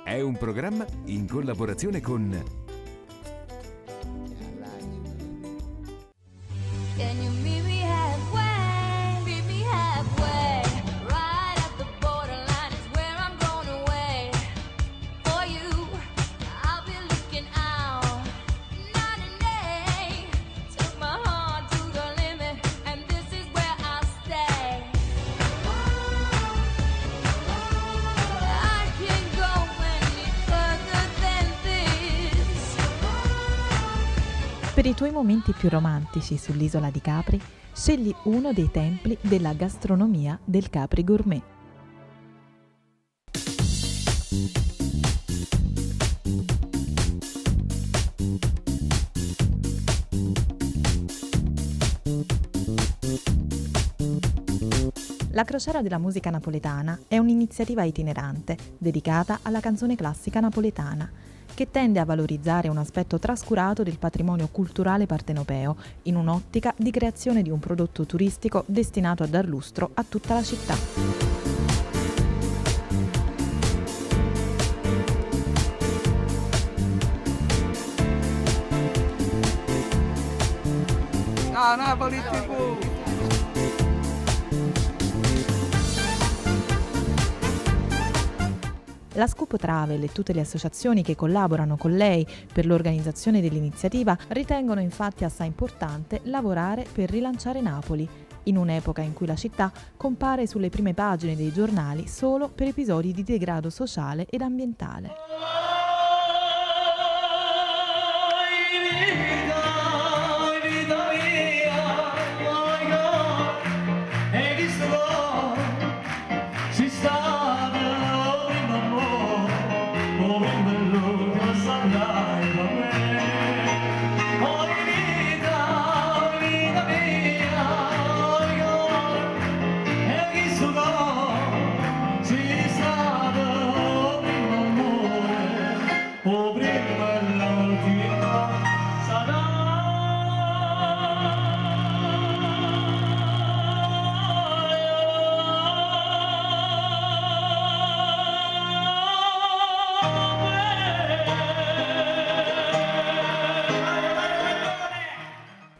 È un programma in collaborazione con Can you meet me halfway? Meet me halfway. Right at the borderline is where I'm going away. For you, I'll be looking out. Night and day, took my heart to the limit, and this is where I'll stay. I can't go any further than this. Per i tuoi momenti più romantici sull'isola di Capri, scegli uno dei templi della gastronomia del Capri Gourmet. La Crociera della musica napoletana è un'iniziativa itinerante dedicata alla canzone classica napoletana, che tende a valorizzare un aspetto trascurato del patrimonio culturale partenopeo in un'ottica di creazione di un prodotto turistico destinato a dar lustro a tutta la città. Ah, Napoli TV! La Scoop Travel e tutte le associazioni che collaborano con lei per l'organizzazione dell'iniziativa ritengono infatti assai importante lavorare per rilanciare Napoli, in un'epoca in cui la città compare sulle prime pagine dei giornali solo per episodi di degrado sociale ed ambientale.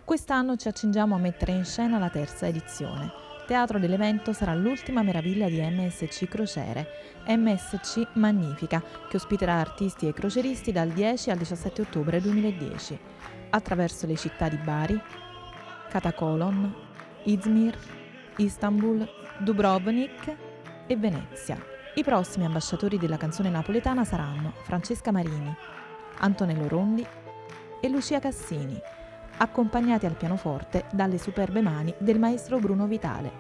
Quest'anno ci accingiamo a mettere in scena la terza edizione. Teatro dell'evento sarà l'ultima meraviglia di MSC Crociere, MSC Magnifica, che ospiterà artisti e croceristi dal 10 al 17 ottobre 2010, attraverso le città di Bari, Katakolon, Izmir, Istanbul, Dubrovnik e Venezia. I prossimi ambasciatori della canzone napoletana saranno Francesca Marini, Antonello Rondi e Lucia Cassini, accompagnati al pianoforte dalle superbe mani del maestro Bruno Vitale.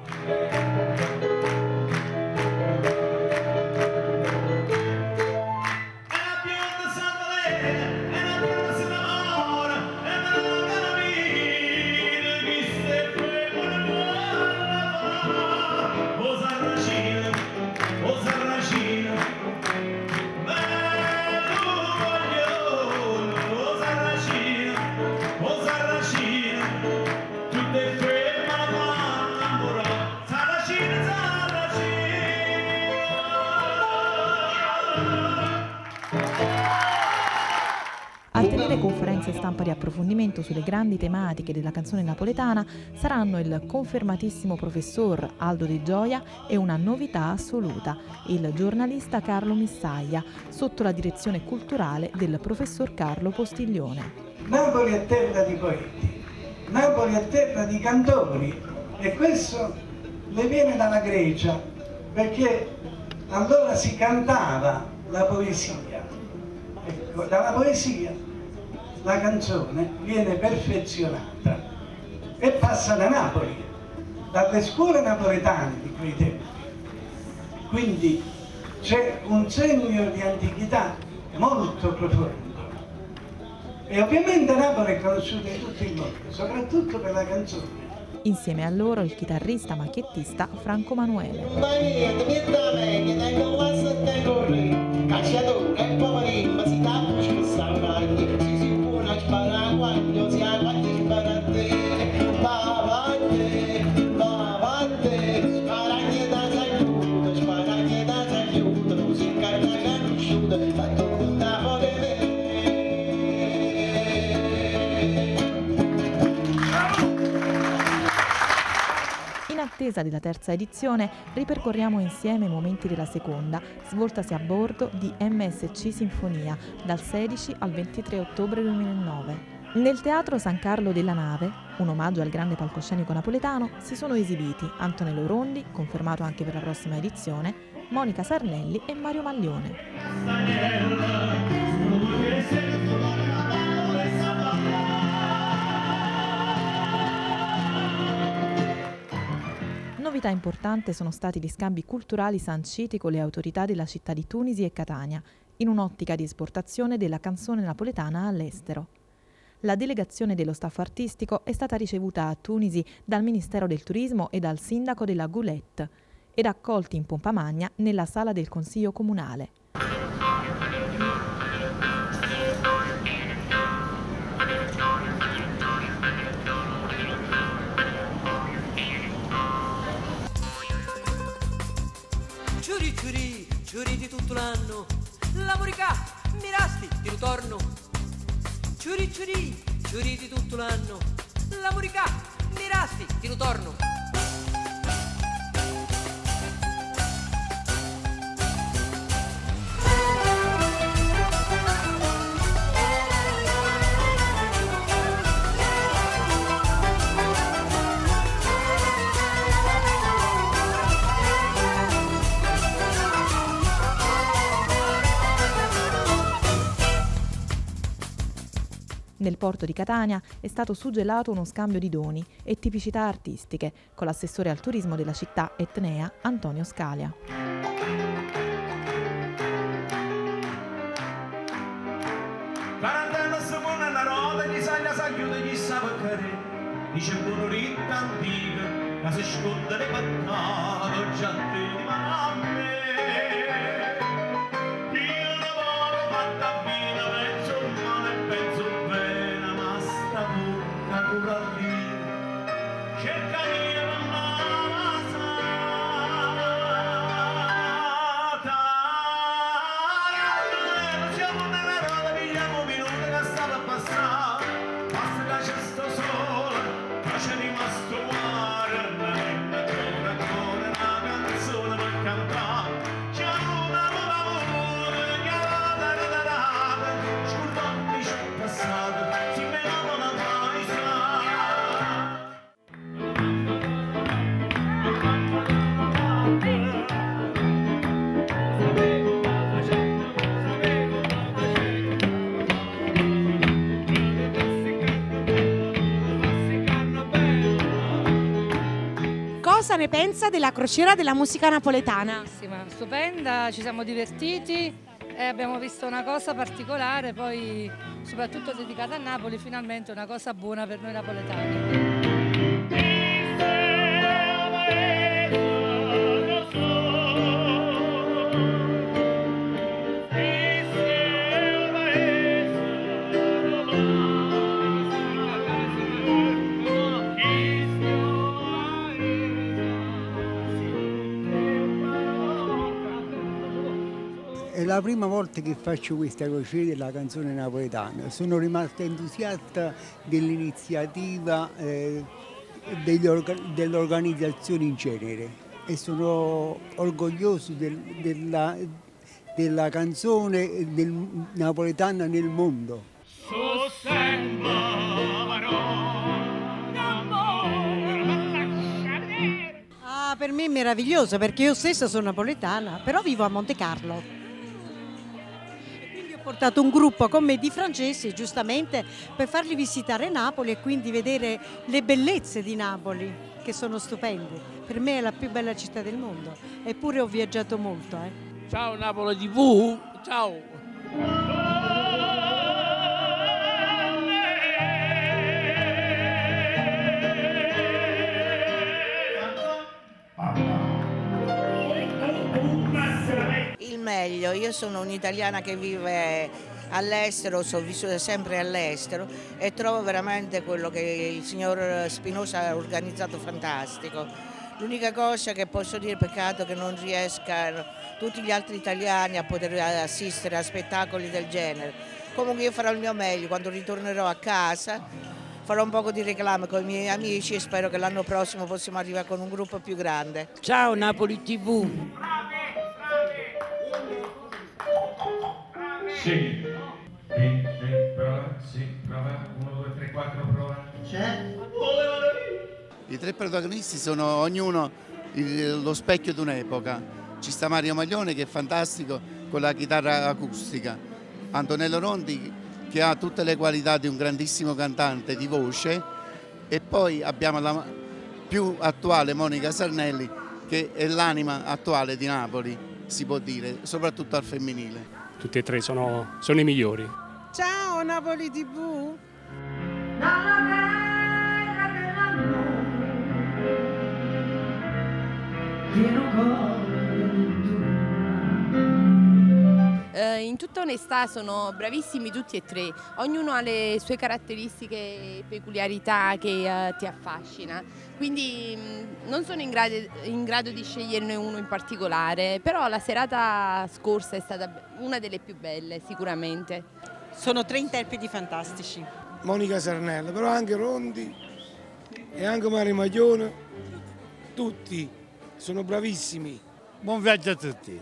A tenere conferenze stampa di approfondimento sulle grandi tematiche della canzone napoletana saranno il confermatissimo professor Aldo Di Gioia e una novità assoluta, il giornalista Carlo Missaglia, sotto la direzione culturale del professor Carlo Postiglione. Napoli è terra di poeti, Napoli è terra di cantori, e questo le viene dalla Grecia, perché allora si cantava la poesia. Ecco, dalla poesia la canzone viene perfezionata e passa da Napoli, dalle scuole napoletane di quei tempi. Quindi c'è un segno di antichità molto profondo. E ovviamente Napoli è conosciuta in tutto il mondo, soprattutto per la canzone. Insieme a loro il chitarrista macchiettista Franco Manuele. attesa della terza edizione, ripercorriamo insieme i momenti della seconda, svoltasi a bordo di MSC Sinfonia dal 16 al 23 ottobre 2009. Nel Teatro San Carlo della Nave, un omaggio al grande palcoscenico napoletano, si sono esibiti Antonello Rondi, confermato anche per la prossima edizione, Monica Sarnelli e Mario Maglione. Novità importante sono stati gli scambi culturali sanciti con le autorità della città di Tunisi e Catania, in un'ottica di esportazione della canzone napoletana all'estero. La delegazione dello staff artistico è stata ricevuta a Tunisi dal Ministero del Turismo e dal sindaco della Goulette ed accolti in pompa magna nella sala del Consiglio Comunale. Ciuri ciuri, ciuri di tutto l'anno, la morica, mirasti di ritorno. Ciuri ciuri, ciuri di tutto l'anno, la morica, mirasti di ritorno. Nel porto di Catania è stato suggellato uno scambio di doni e tipicità artistiche con l'assessore al turismo della città etnea Antonio Scalia. Quarantena seconda una roda di saglia sa chiude chi sa perché dice buono ritta antica che si sconda le pattate già te di mamme. Io ne voglio fatta vita penso male penso bene ma sta bocca cura lì cerca di Cosa ne pensa della crociera della musica napoletana? Stupenda, ci siamo divertiti e abbiamo visto una cosa particolare, poi soprattutto dedicata a Napoli, finalmente una cosa buona per noi napoletani. È la prima volta che faccio questa crociera della canzone napoletana. Sono rimasto entusiasta dell'iniziativa dell'organizzazione in genere e sono orgoglioso della canzone napoletana nel mondo. Per me è meraviglioso perché io stessa sono napoletana, però vivo a Monte Carlo. Ho portato un gruppo con me di francesi, giustamente, per farli visitare Napoli e quindi vedere le bellezze di Napoli, che sono stupende. Per me è la più bella città del mondo, eppure ho viaggiato molto. Ciao Napoli TV, ciao! Il meglio, io sono un'italiana che vive all'estero, sono vissuta sempre all'estero e trovo veramente quello che il signor Spinosa ha organizzato fantastico. L'unica cosa che posso dire, peccato che non riescano tutti gli altri italiani a poter assistere a spettacoli del genere. Comunque io farò il mio meglio quando ritornerò a casa, farò un poco di reclamo con i miei amici e spero che l'anno prossimo possiamo arrivare con un gruppo più grande. Ciao Napoli TV. Sì. Prova. 1, 2, 3, 4, prova. C'è? I tre protagonisti sono ognuno lo specchio di un'epoca. Ci sta Mario Maglione che è fantastico con la chitarra acustica, Antonello Rondi che ha tutte le qualità di un grandissimo cantante di voce e poi abbiamo la più attuale Monica Sarnelli che è l'anima attuale di Napoli, si può dire, soprattutto al femminile. Tutti e tre sono i migliori. Ciao Napoli TV. In tutta onestà sono bravissimi tutti e tre, ognuno ha le sue caratteristiche e peculiarità che ti affascina, quindi non sono in grado di sceglierne uno in particolare, però la serata scorsa è stata una delle più belle sicuramente. Sono tre interpreti fantastici. Monica Sarnelli, però anche Rondi e anche Mario Maglione, tutti sono bravissimi. Buon viaggio a tutti.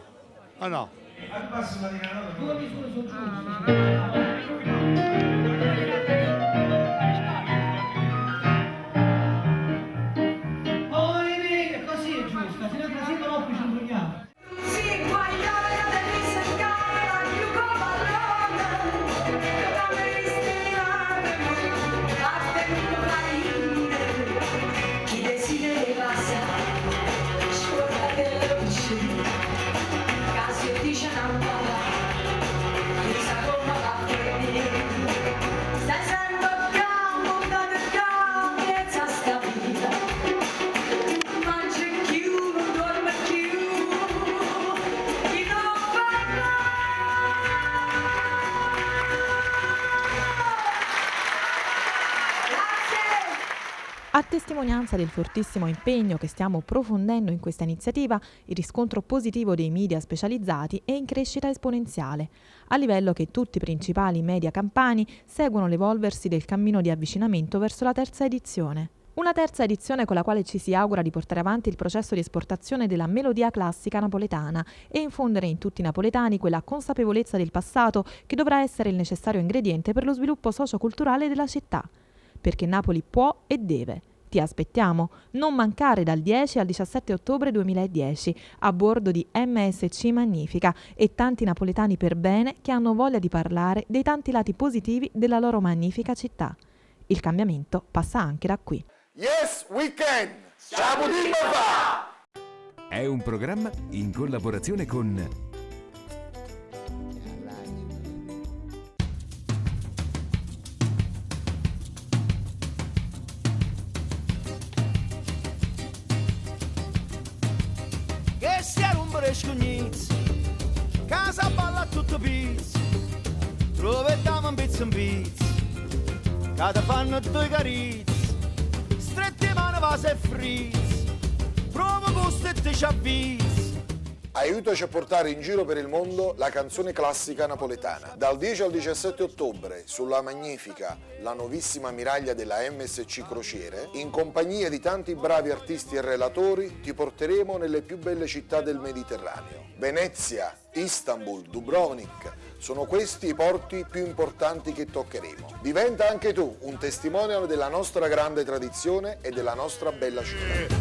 O no? Al massimo di così è giusto, se no così non ci introviamo. A testimonianza del fortissimo impegno che stiamo profondendo in questa iniziativa, il riscontro positivo dei media specializzati è in crescita esponenziale, a livello che tutti i principali media campani seguono l'evolversi del cammino di avvicinamento verso la terza edizione. Una terza edizione con la quale ci si augura di portare avanti il processo di esportazione della melodia classica napoletana e infondere in tutti i napoletani quella consapevolezza del passato che dovrà essere il necessario ingrediente per lo sviluppo socioculturale della città. Perché Napoli può e deve. Ti aspettiamo, non mancare dal 10 al 17 ottobre 2010 a bordo di MSC Magnifica e tanti napoletani per bene che hanno voglia di parlare dei tanti lati positivi della loro magnifica città. Il cambiamento passa anche da qui. Yes, we can! Ciao fa! È un programma in collaborazione con Che sia rompere scognizzi, casa balla tutto pizzi, troviamo un pizzo in pizzo, che ti fanno due carizi, stretti mano vase e frizzi, provo gusto e ti ci avvizzi. Aiutaci a portare in giro per il mondo la canzone classica napoletana. Dal 10 al 17 ottobre sulla Magnifica, la nuovissima miraglia della MSC Crociere, in compagnia di tanti bravi artisti e relatori, ti porteremo nelle più belle città del Mediterraneo. Venezia, Istanbul, Dubrovnik, sono questi i porti più importanti che toccheremo. Diventa anche tu un testimonial della nostra grande tradizione e della nostra bella città.